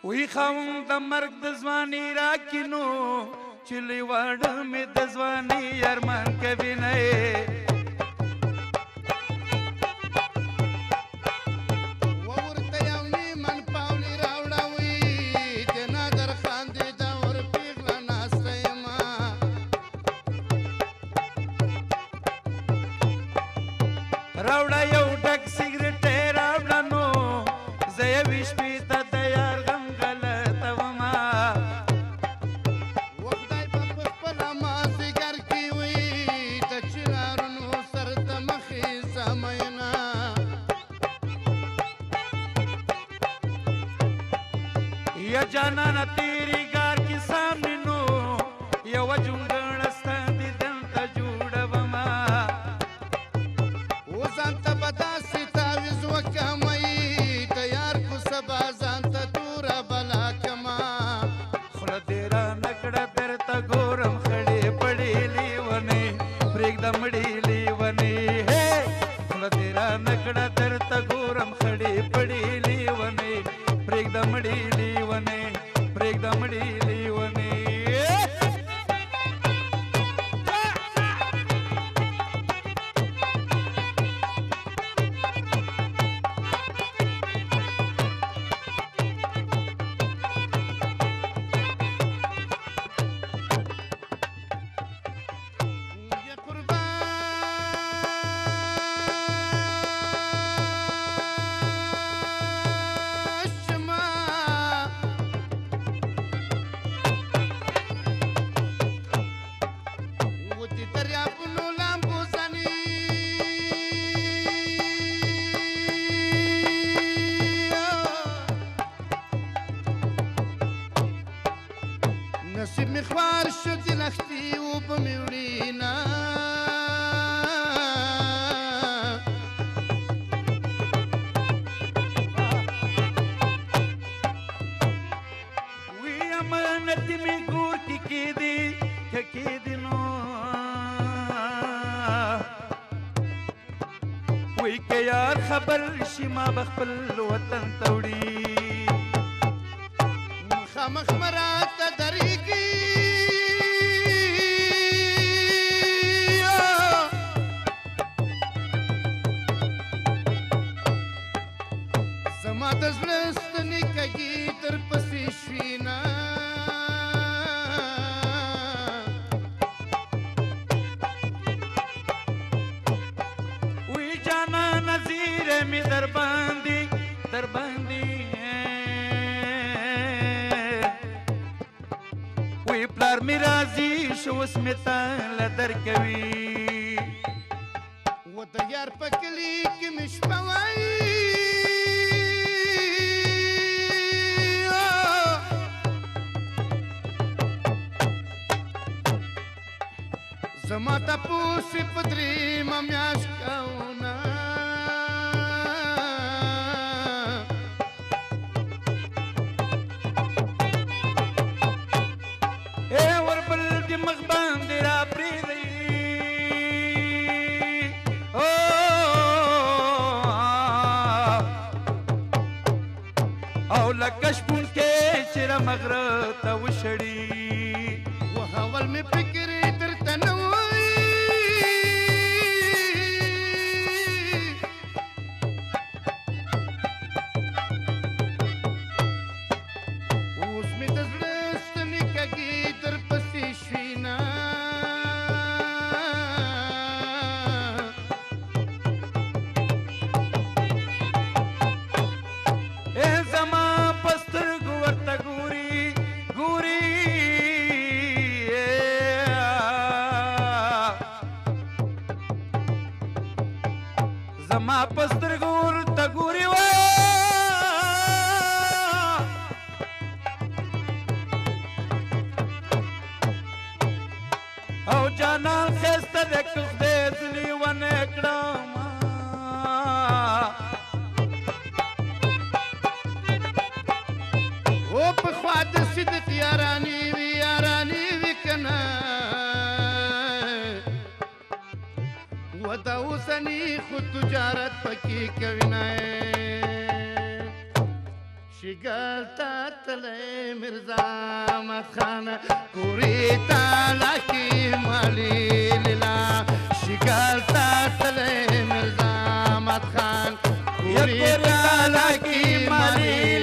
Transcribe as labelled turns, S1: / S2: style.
S1: وی خاوند د مرګ د ځواني راکینو چې لیوړ مې د ځواني ارمان کوي نه راوړه یو ډک سیګریټ راوړه نو زه یوې شپې ته د یار غم غلطه ومه
S2: خدای به په خپله مازدیګر کې وي د چنارونو سر ته مخې زمینه
S1: یا جانانه تیری ګار کې سامنے نو یوه جونګړه ستا دیدن ته جوړه ومه
S2: ځان ته به داسې تعویض وکمئ د یار کوڅه به ځان ته توره بلا کما
S1: خوله دې رانه کړه درته ګورم خړې پړې لیونۍ پرېږده مړې لیونۍ خوله دې رانه کړه درته ګورم خړې پړې لیونۍ پرېږده مړې لیونۍ پرېږده مړې لیونۍ
S2: نصیب می خوار شد لختی و بمیورینا
S1: وی امانت می ګور کې کېدی که کېدی نو وی که یار خبر شي ما به خپل وطن ته وړي
S2: مخامخ مراته درېږي زما د زړه ستنې کږي درپسې شوي نه
S1: وی جانانه زیری مې درباندې وی پلار مې راځي شو اوس مې تاله درکوي
S2: و د یار په کلي کې مې شپه وایي زما تپوس په درېیمه میاشت کوونه
S1: وربل د مخ باندې را پرېږدئ او لکه شپون کې چې رمغره ته وشړي
S2: و اول مې فکر درته نه وایي اوس مې د زړه ستنې کږي درپسې شوي نه
S1: زما په سترګو ورته ګوري زما په سترګو ورته ګوري او جانان ښایسته دی که خدای ځلې ونه کړم
S2: او پخوا د صدق یارانې وي که نه و د اوسني خو تجارت پکې کوي نه شګل تا تلې مرزا احمد خان کوري تعالی کی مالی لیلا شګل تا تلې مرزا احمد خان کوري تعالی کی مالی